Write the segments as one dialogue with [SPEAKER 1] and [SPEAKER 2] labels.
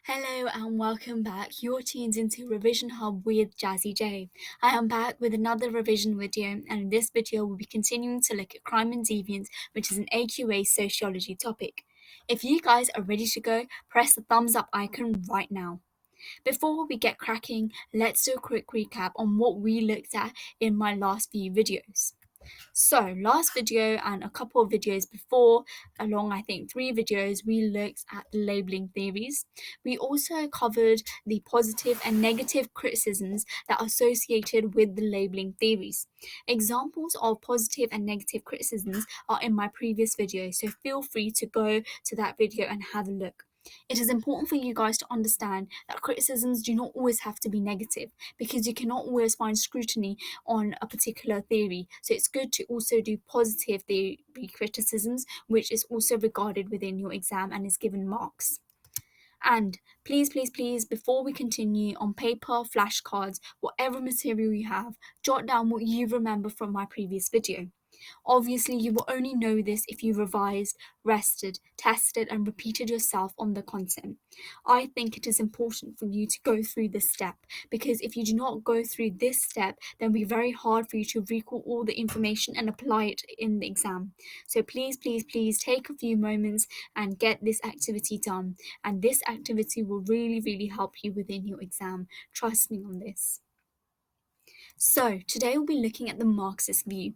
[SPEAKER 1] Hello and welcome back. You're tuned into Revision Hub with Jazzy J. I am back with another revision video, and in this video we'll be continuing to look at crime and deviance, which is an AQA Sociology topic. If you guys are ready to go, press the thumbs up icon right now. Before we get cracking, let's do a quick recap on what we looked at in my last few videos. So, last video and a couple of videos before, along I think 3 videos, we looked at the labeling theories. We also covered the positive and negative criticisms that are associated with the labeling theories. Examples of positive and negative criticisms are in my previous video, so feel free to go to that video and have a look. It is important for you guys to understand that criticisms do not always have to be negative, because you cannot always find scrutiny on a particular theory. So it's good to also do positive theory criticisms, which is also regarded within your exam and is given marks. And please, before we continue, on paper, flashcards, whatever material you have, jot down what you remember from my previous video. Obviously, you will only know this if you revised, rested, tested, and repeated yourself on the content. I think it is important for you to go through this step, because if you do not go through this step, then it will be very hard for you to recall all the information and apply it in the exam. So please take a few moments and get this activity done. And this activity will really help you within your exam. Trust me on this. So today we'll be looking at the Marxist view.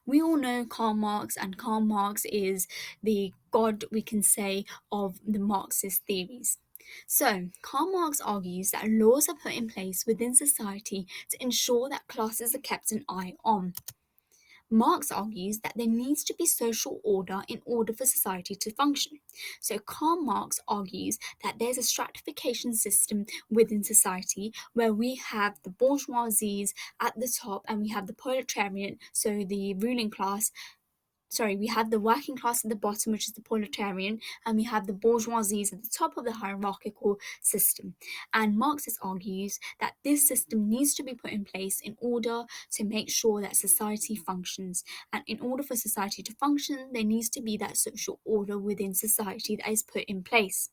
[SPEAKER 1] We all know Karl Marx, and Karl Marx is the god, we can say, of the Marxist theories. So, Karl Marx argues that laws are put in place within society to ensure that classes are kept an eye on. Marx argues that there needs to be social order in order for society to function. So Karl Marx argues that there's a stratification system within society where we have the bourgeoisies at the top and we have the proletariat, so the ruling class. We have the working class at the bottom, which is the proletarian, and we have the bourgeoisies at the top of the hierarchical system. And Marxist argues that this system needs to be put in place in order to make sure that society functions. And in order for society to function, there needs to be that social order within society that is put in place.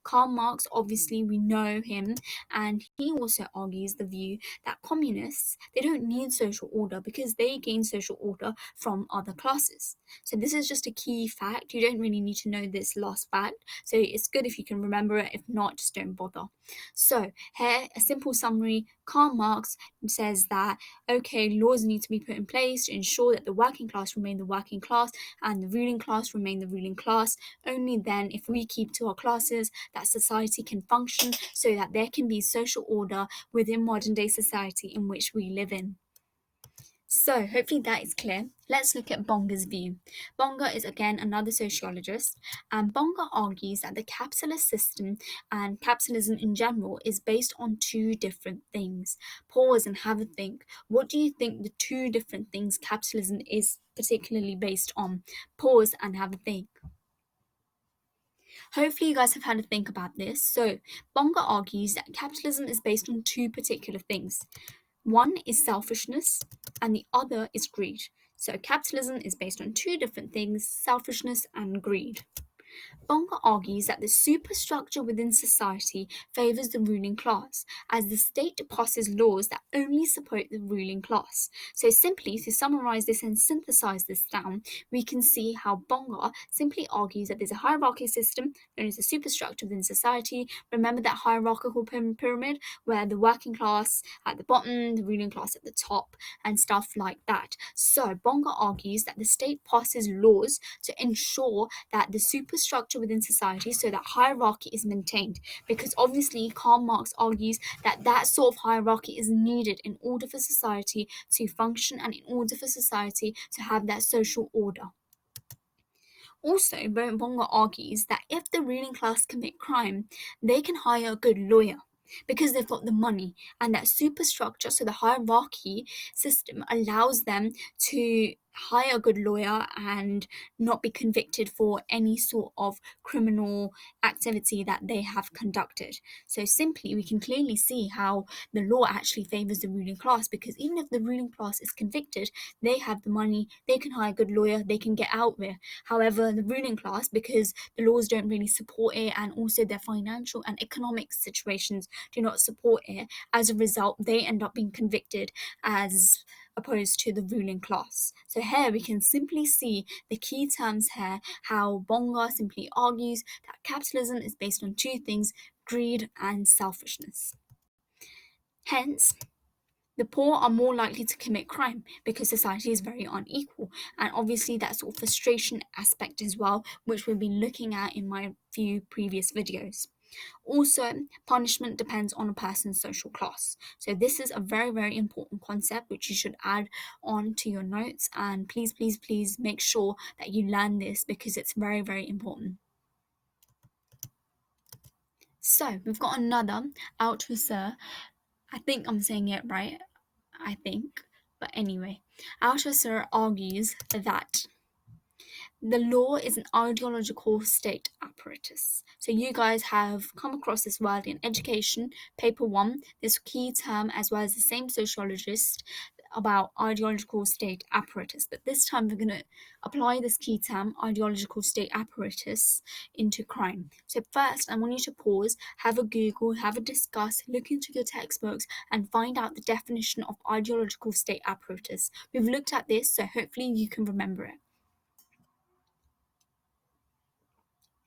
[SPEAKER 1] Karl Marx, obviously, we know him, and he also argues the view that communists, they don't need social order because they gain social order from other classes. So this is just a key fact. You don't really need to know this last fact, so it's good if you can remember it. If not, just don't bother. So here, a simple summary. Karl Marx says that, okay, laws need to be put in place to ensure that the working class remain the working class and the ruling class remain the ruling class. Only then, if we keep to our classes, that society can function so that there can be social order within modern day society in which we live in. So, hopefully that is clear. Let's look at Bonger's view. Bonger is again another sociologist, and Bonger argues that the capitalist system and capitalism in general is based on two different things. Pause and have a think. What do you think the two different things capitalism is particularly based on? Pause and have a think. Hopefully you guys have had a think about this. So, Bonger argues that capitalism is based on two particular things. One is selfishness and the other is greed. So capitalism is based on two different things, selfishness and greed. Bonger argues that the superstructure within society favours the ruling class, as the state passes laws that only support the ruling class. So simply, to summarise this and synthesise this down, we can see how Bonger simply argues that there's a hierarchy system known as the superstructure within society. Remember that hierarchical pyramid where the working class at the bottom, the ruling class at the top, and stuff like that. So Bonger argues that the state passes laws to ensure that the superstructure within society, so that hierarchy is maintained, because obviously Karl Marx argues that that sort of hierarchy is needed in order for society to function and in order for society to have that social order. Also, Bonger argues that if the ruling class commit crime, they can hire a good lawyer. because they've got the money, and that superstructure, so the hierarchy system, allows them to hire a good lawyer and not be convicted for any sort of criminal activity that they have conducted. So simply we can clearly see how the law actually favors the ruling class, because even if the ruling class is convicted, they have the money, they can hire a good lawyer, they can get out there. However, the ruling class, because the laws don't really support it, and also their financial and economic situations do not support it, as a result they end up being convicted as opposed to the ruling class. So here we can simply see the key terms here, how Bonger simply argues that capitalism is based on two things: greed and selfishness. Hence, the poor are more likely to commit crime because society is very unequal, and obviously that sort of frustration aspect as well, which we've been looking at in my few previous videos. Also, punishment depends on a person's social class. So this is a very, very important concept which you should add on to your notes, and please, please, please make sure that you learn this because it's very, very important. So we've got another Althusser. I think I'm saying it right. I think. But anyway, Althusser argues that the law is an ideological state apparatus. So you guys have come across this word in education, paper 1, this key term, as well as the same sociologist, about ideological state apparatus. But this time we're going to apply this key term, ideological state apparatus, into crime. So first, I want you to pause, have a Google, have a discuss, look into your textbooks, and find out the definition of ideological state apparatus. We've looked at this, so hopefully you can remember it.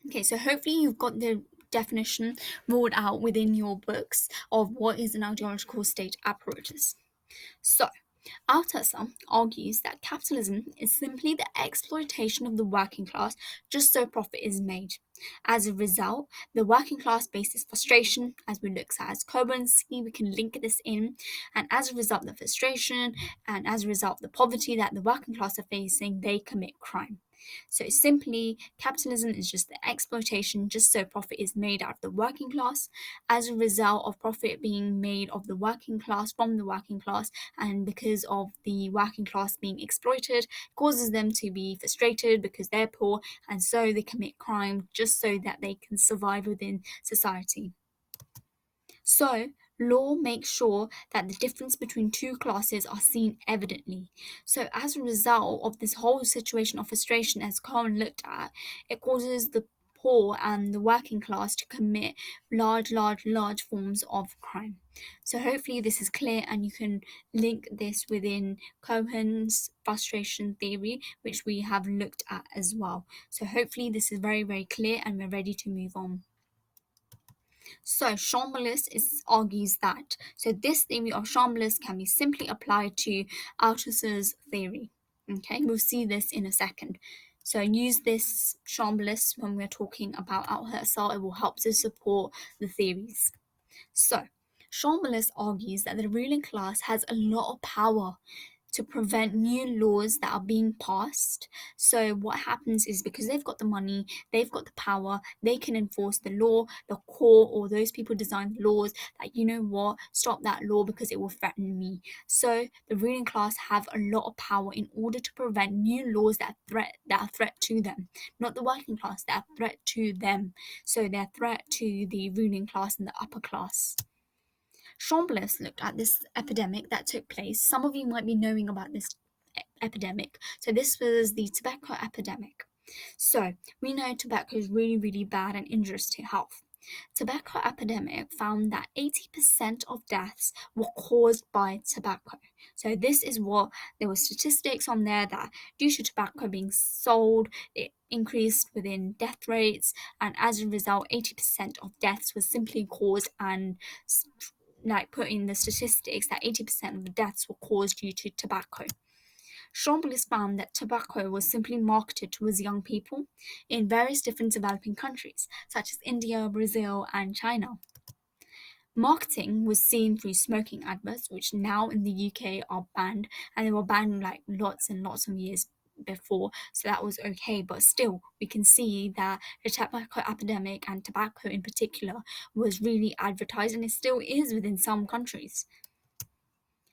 [SPEAKER 1] Okay, so hopefully you've got the definition ruled out within your books of what is an ideological state apparatus. So, Althusser argues that capitalism is simply the exploitation of the working class just so profit is made. As a result, the working class faces frustration, as we looked at as currency, we can link this in, and as a result of the frustration, and as a result of the poverty that the working class are facing, they commit crime. So simply, capitalism is just the exploitation just so profit is made out of the working class. As a result of profit being made of the working class from the working class, and because of the working class being exploited, causes them to be frustrated because they're poor, and so they commit crime just so that they can survive within society. So, law makes sure that the difference between two classes are seen evidently. So, as a result of this whole situation of frustration, as Karl looked at, it causes the poor and the working class to commit large forms of crime. So hopefully this is clear, and you can link this within Cohen's frustration theory, which we have looked at as well. So hopefully this is very, very clear, and we're ready to move on. So Chambliss argues that. So this theory of Chambliss can be simply applied to Althusser's theory. Okay, we'll see this in a second. So use this Chambliss when we're talking about Althusser. It will help to support the theories. So Chambliss argues that the ruling class has a lot of power to prevent new laws that are being passed. So what happens is, because they've got the money, they've got the power, they can enforce the law. The court or those people design laws that, you know what, stop that law because it will threaten me. So the ruling class have a lot of power in order to prevent new laws that are a threat to them, not the working class, that are a threat to them. So they're a threat to the ruling class and the upper class. Chambliss looked at this epidemic that took place. Some of you might be knowing about this epidemic. So this was the tobacco epidemic. So we know tobacco is really, really bad and injurious to health. Tobacco epidemic found that 80% of deaths were caused by tobacco. So this is what, there were statistics on there that due to tobacco being sold, it increased within death rates, and as a result 80% of deaths was simply caused, and put in the statistics that 80% of the deaths were caused due to tobacco. Chambliss found that tobacco was simply marketed towards young people in various different developing countries, such as India, Brazil, and China. Marketing was seen through smoking adverts, which now in the UK are banned, and they were banned lots and lots of years before, so that was okay. But still, we can see that the tobacco epidemic, and tobacco in particular, was really advertised, and it still is within some countries.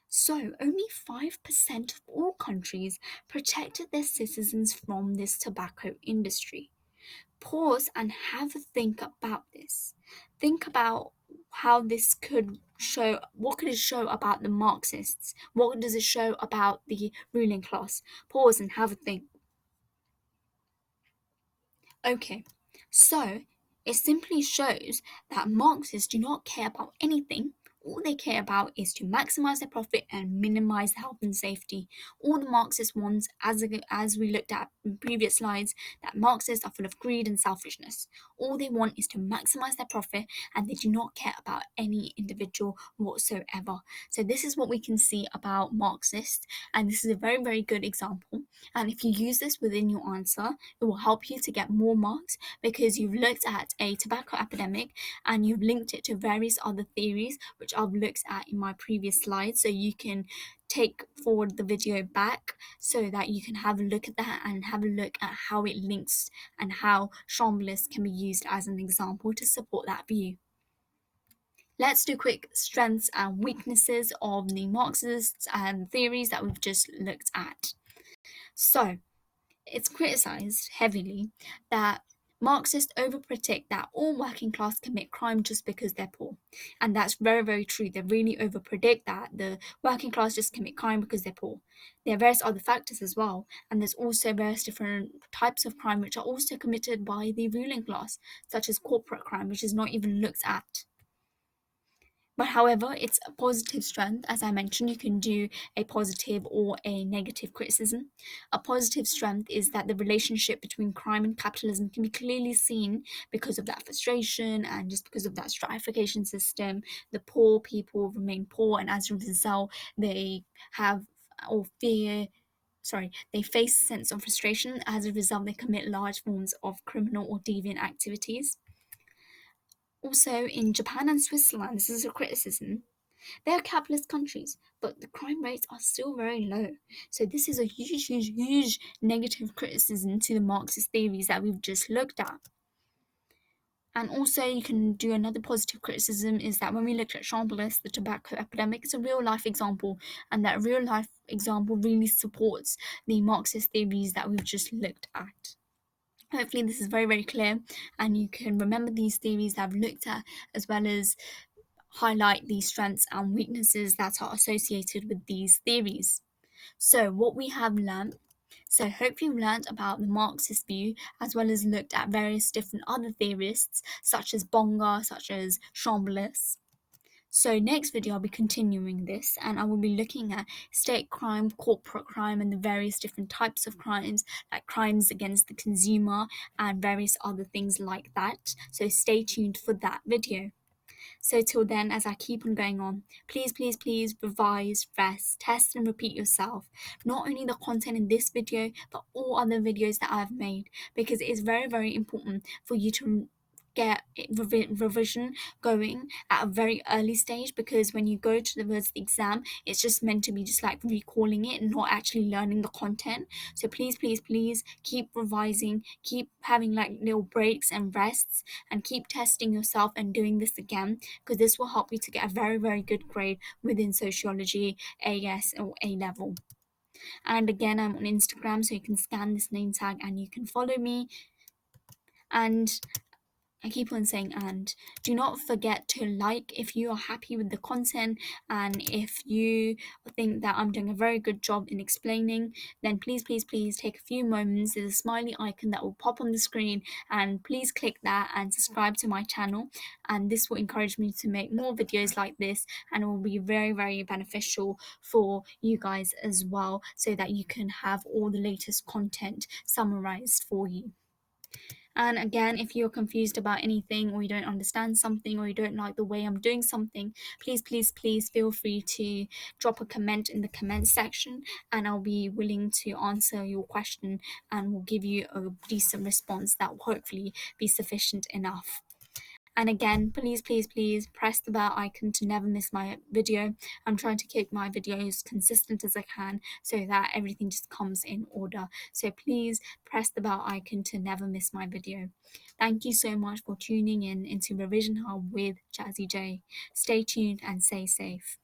[SPEAKER 1] So, only 5% of all countries protected their citizens from this tobacco industry. Pause and have a think about this. Think about how this could show, what could it show about the Marxists? What does it show about the ruling class? Pause and have a think. Okay, so it simply shows that Marxists do not care about anything. All they care about is to maximize their profit and minimize health and safety. All the Marxist wants, as we looked at in previous slides, that Marxists are full of greed and selfishness. All they want is to maximize their profit, and they do not care about any individual whatsoever. So this is what we can see about Marxists, and this is a very, very good example. And if you use this within your answer, it will help you to get more marks, because you've looked at a tobacco epidemic and you've linked it to various other theories, which I've looked at in my previous slides. So you can take forward the video back so that you can have a look at that and have a look at how it links and how Chambliss can be used as an example to support that view. Let's do quick strengths and weaknesses of the Marxists and theories that we've just looked at. So, it's criticized heavily that Marxists overpredict that all working class commit crime just because they're poor. And that's very, very true. They really overpredict that the working class just commit crime because they're poor. There are various other factors as well. And there's also various different types of crime which are also committed by the ruling class, such as corporate crime, which is not even looked at. But however, it's a positive strength. As I mentioned, you can do a positive or a negative criticism. A positive strength is that the relationship between crime and capitalism can be clearly seen because of that frustration and just because of that stratification system. The poor people remain poor, and as a result, they have or fear they face a sense of frustration. As a result, they commit large forms of criminal or deviant activities. Also, in Japan and Switzerland, this is a criticism. They are capitalist countries, but the crime rates are still very low. So this is a huge, huge, huge negative criticism to the Marxist theories that we've just looked at. And also, you can do another positive criticism is that when we looked at Chambliss, the tobacco epidemic, it's a real life example, and that real life example really supports the Marxist theories that we've just looked at. Hopefully this is very, very clear, and you can remember these theories that I've looked at, as well as highlight the strengths and weaknesses that are associated with these theories. So what we have learned, so hopefully you've learned about the Marxist view, as well as looked at various different other theorists, such as Bonger, such as Chambliss. So next video I'll be continuing this, and I will be looking at state crime, corporate crime, and the various different types of crimes, like crimes against the consumer and various other things like that. So stay tuned for that video. So till then, as I keep on going on, please, please, please revise, rest, test and repeat yourself. Not only the content in this video, but all other videos that I've made, because it is very, very important for you to get revision going at a very early stage, because when you go towards the exam, it's just meant to be just like recalling it and not actually learning the content. So please, please, please keep revising, keep having like little breaks and rests, and keep testing yourself and doing this again, because this will help you to get a very, very good grade within sociology AS or A-Level. And again, I'm on Instagram, so you can scan this name tag and you can follow me. And I keep on saying, and do not forget to like if you are happy with the content, and if you think that I'm doing a very good job in explaining, then please, please, please take a few moments. There's a smiley icon that will pop on the screen, and please click that and subscribe to my channel, and this will encourage me to make more videos like this, and it will be very, very beneficial for you guys as well, so that you can have all the latest content summarized for you. And again, if you're confused about anything, or you don't understand something, or you don't like the way I'm doing something, please, please, please feel free to drop a comment in the comment section, and I'll be willing to answer your question and will give you a decent response that will hopefully be sufficient enough. And again, please, please, please press the bell icon to never miss my video. I'm trying to keep my videos consistent as I can so that everything just comes in order. So please press the bell icon to never miss my video. Thank you so much for tuning in into Revision Hub with Jazzy J. Stay tuned and stay safe.